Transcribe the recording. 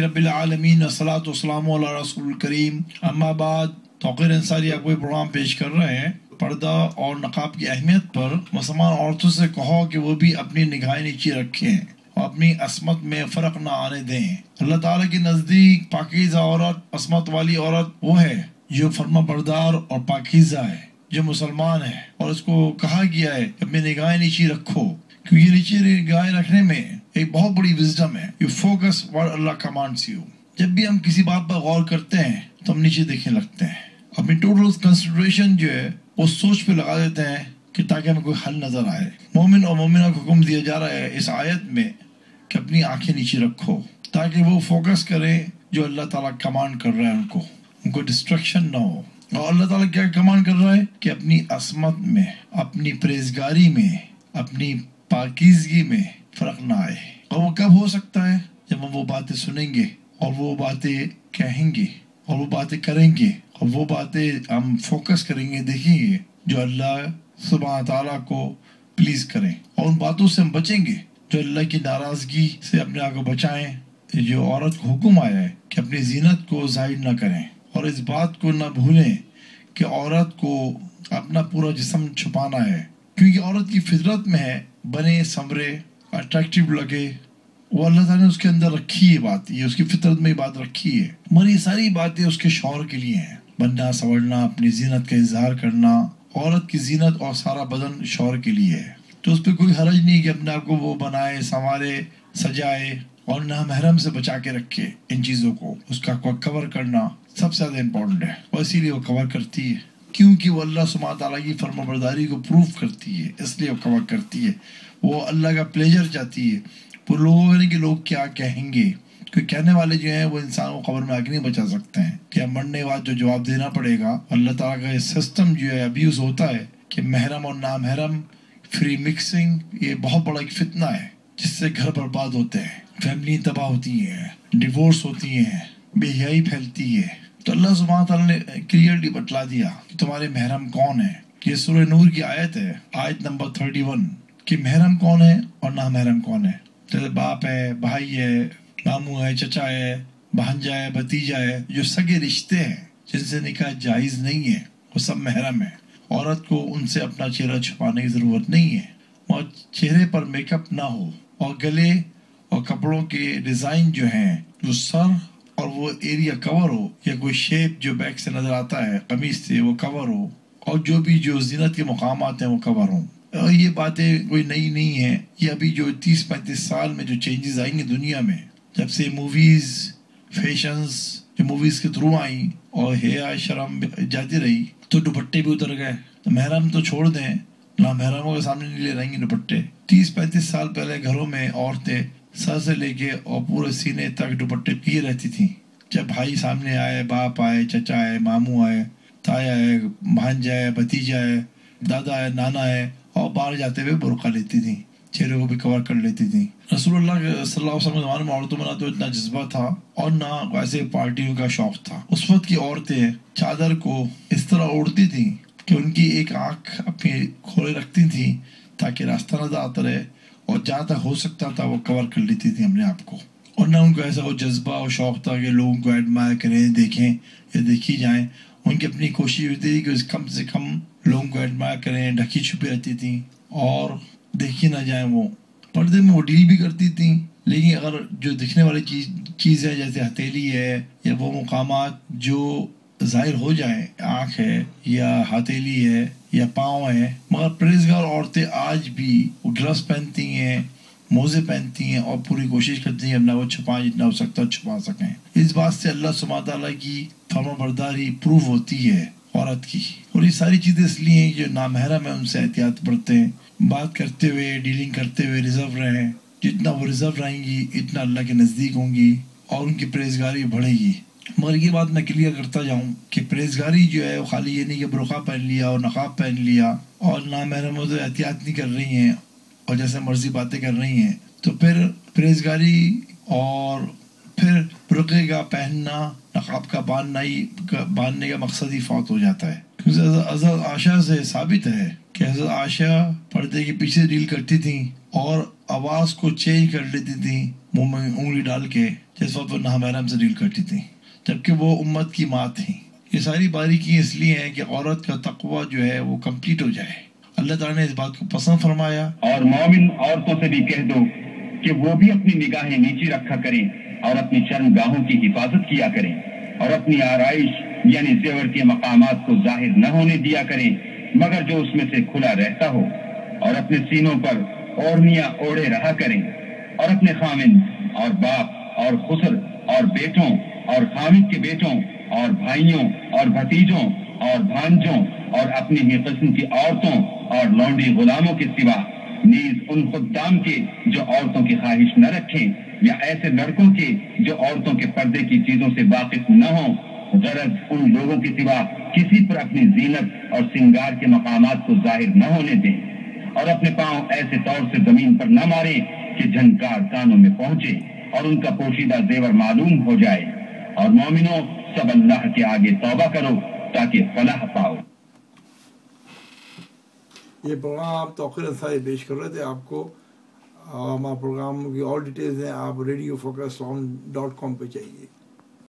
रब्बिल आलमीन वस्सलातु वस्सलामु अला रसूल करीम अम्मा बाद। तौक़ीर अंसारी आपको ये प्रोग्राम पेश कर रहे हैं पर्दा और नकाब की अहमियत पर। मुसलमान औरतों से कहो कि वो भी अपनी निगाहें नीचे रखें और अपनी असमत में फ़र्क ना आने दें। अल्लाह ताला के नज़दीक पाकीज़ा औरत, असमत वाली औरत वो है जो फर्मा बरदार और पाकीज़ा है, जो मुसलमान है। और उसको कहा गया है अपनी निगाहें नीचे रखो, क्योंकि नीचे निगाहें रखने में एक बहुत बड़ी विजडम है। You focus what Allah commands you. जब भी हम किसी बात पर गौर करते हैं तो हम नीचे देखने लगते हैं, अपनी टोटल कंसिडरेशन जो है वो सोच पे लगा देते हैं कि ताकि हमें कोई हल नजर आए। मोमिन और मोमिना को हुक्म दिया जा रहा है इस आयत में कि अपनी आंखें नीचे रखो ताकि वो फोकस करें जो अल्लाह ताला कमांड कर रहा है, उनको डिस्ट्रक्शन ना हो। और अल्लाह ताला क्या कमांड कर रहा है कि अपनी असमत में, अपनी परहेजगारी में, अपनी पाकीज़गी में फर्क ना आए। और वो कब हो सकता है? जब हम वो बातें सुनेंगे और वो बातें कहेंगे और वो बातें करेंगे और वो बातें हम फोकस करेंगे, देखेंगे जो अल्लाह सुब्हान ताला को प्लीज करें, और उन बातों से हम बचेंगे जो अल्लाह की नाराजगी से अपने आप को बचाएं। जो औरत को हुक्म आया है कि अपनी जीनत को जाहिर न करें, और इस बात को न भूलें कि औरत को अपना पूरा जिस्म छुपाना है, क्योंकि औरत की फितरत में है बने संवरे अट्रैक्टिव लगे। वो अल्लाह ताला ने उसके अंदर रखी है बात, ये उसकी फितरत में बात रखी है। मगर ये सारी बातें उसके शौहर के लिए हैं, बनना संवरना, अपनी जीनत का इजहार करना। औरत की जीनत और सारा बदन शौहर के लिए है, तो उस पर कोई हरज नहीं कि अपने आप को वो बनाए, संवारे, सजाए और नामहरम से बचा के रखे। इन चीज़ों को उसका कवर करना सबसे ज़्यादा इम्पोर्टेंट है, और इसीलिए वो कवर करती है, क्योंकि वो अल्लाह सुब्हान ताला की फरमाबरदारी को प्रूफ करती है, इसलिए वो कवर करती है। वो अल्लाह का प्लेजर चाहती है। वो लोगों ने कि लोग क्या कहेंगे, कोई कहने वाले जो हैं वो इंसान को खबर में आगे नहीं बचा सकते हैं। क्या मरने के बाद जो जवाब देना पड़ेगा। अल्लाह ताला का ये सिस्टम जो है अब्यूज होता है कि महरम और नामहरम फ्री मिक्सिंग, ये बहुत बड़ा एक फितना है जिससे घर बर्बाद होते हैं, फैमिली तबाह होती है, डिवोर्स होती है, बेहयाई फैलती है। तो अल्लाह सुब्हान ताला ने क्लियरली बतला दिया कि तुम्हारे महरम कौन है। ये सूरह नूर की आयत है, आयत नंबर 31, कि महरम कौन है और नामहरम कौन है। जैसे बाप है, भाई है, मामू है, चचा है, भांजा है, भतीजा है, जो सगे रिश्ते हैं जिनसे निकाह जायज़ नहीं है, वो सब महरम है। औरत को उनसे अपना चेहरा छुपाने की ज़रूरत नहीं है, और चेहरे पर मेकअप ना हो, और गले और कपड़ों के डिज़ाइन जो हैं, जो सर और वो एरिया कवर हो, या कोई शेप जो बैक से नज़र आता है कमीज से वो कवर हो, और जो भी जो जीनत के मकामात हैं वो कवर हों। और ये बातें कोई नई नहीं है, ये अभी जो 30-35 साल में जो चेंजेस आएंगे दुनिया में, जब से मूवीज़, फैशंस जो मूवीज़ के थ्रू आई और हया शर्म जाती रही, तो दुपट्टे भी उतर गए। तो महरम तो छोड़ दें, ना महरमों के सामने नहीं ले रहेंगे दुपट्टे। 30-35 साल पहले घरों में औरतें सर से लेके और पूरे सीने तक दुपट्टे पिए रहती थी। जब भाई सामने आए, बाप आए, चचा आए, मामू आए, ताया है, भांजा है, भतीजा है, दादा है, नाना है, और बाहर जाते हुए बुर्का लेती थी, चेहरे को भी कवर कर लेती थी। रसूलुल्लाह सल्लल्लाहु अलैहि वसल्लम के ज़माने में औरतों में ना तो इतना जज्बा था और ना ऐसे पार्टियों का शौक था। उस वक्त की औरतें चादर को इस तरह ओढ़ती थी कि उनकी एक आंख अपनी खोले रखती थी ताकि रास्ता नजर आता रहे, और जहाँ तक हो सकता था वो कवर कर लेती थी अपने आप को। और ना उनको ऐसा वो जज्बा और शौक था कि लोगों को एडमायर करें, देखें या देखी जाएं। उनकी अपनी कोशिश होती थी कि कम से कम लोगों को एडमायर करें, ढकी छुपी रहती थी और देखी ना जाए। वो पर्दे में वो डील भी करती थी, लेकिन अगर जो दिखने वाली चीज़ है जैसे हथेली है या वो मुकामात जो जाहिर हो जाए, आँख है या हथेली है या पाँव है। मगर परहेजगार औरतें आज भी वो ग्लव्स पहनती हैं, मोजे पहनती हैं और पूरी कोशिश करती हैं अपना वो छुपाएं, जितना हो सकता है छुपा सकें। इस बात से अल्लाह सुब्हान ताला की फरमाबरदारी प्रूव होती है औरत की। और ये सारी चीज़ें इसलिए हैं जो नामहरम है उनसे एहतियात बरतें हैं, बात करते हुए, डीलिंग करते हुए रिजर्व रहें। जितना वो रिजर्व रहेंगी इतना अल्लाह के नज़दीक होंगी और उनकी परहेजगारी बढ़ेगी। मगर ये बात मैं क्लियर करता जाऊँ कि परहेजगारी जो है वो खाली ये नहीं कि बुर्का पहन लिया और नकाब पहन लिया और नामहरमों से एहतियात नहीं कर रही हैं और जैसे मर्जी बातें कर रही हैं, तो फिर परहेजगारी और फिर बुर्के का पहनना, नकाब का बांधने का मकसद ही फौत हो जाता है। क्योंकि हज़रत आयशा से साबित है कि हज़रत आयशा पर्दे के पीछे डील करती थी और आवाज़ को चेंज कर लेती थी मुंह में उंगली डाल के, جس وقت وہ نامحرم سے ڈیل کرتی تھیں، جبکہ وہ امت کی ماں تھیں۔ یہ ساری باریکی اس لیے ہیں کہ عورت کا تقوی جو ہے وہ کمپلیٹ ہو جائے۔ اللہ تعالیٰ نے اس بات کو پسند فرمایا۔ اور مومن عورتوں سے بھی کہہ دو کہ وہ بھی اپنی نگاہیں نیچی رکھا کریں اور اپنی شرمگاہوں کی حفاظت کیا کریں، اور اپنی آرائش یعنی زیور کے مقامات کو ظاہر نہ ہونے دیا کریں مگر جو اس میں سے کھلا رہتا ہو، اور اپنے سینوں پر اوڑھنیاں اوڑھے رہا کریں، اور اپنے خامند اور باپ اور خسر اور بیٹوں اور خامد کے بیٹوں اور بھائیوں اور بھتیجوں اور بھانجوں اور اپنی ہی قسم کی عورتوں اور لونڈی غلاموں کے سوا نیز ان خدام کے جو عورتوں کی خواہش نہ رکھیں، یا ایسے لڑکوں کے جو عورتوں کے پردے کی چیزوں سے واقف نہ ہوں، غرض ان لوگوں کے سوا کسی پر اپنی زینت اور سنگار کے مقامات کو ظاہر نہ ہونے دیں، اور اپنے پاؤں ایسے طور سے زمین پر نہ ماریں کہ جھنکار کانوں میں پہنچے اور ان کا پوشیدہ زیور معلوم ہو جائے۔ اور مومنوں، سب اللہ کے آگے توبہ کرو تاکہ فلاح پاؤ۔ یہ پروگرام آپ توقیر انصاری پیش کر رہے تھے۔ آپ کو ہمارا پروگرام کی اور ڈیٹیلز ہیں، آپ radiofocus.com پہ چاہیے۔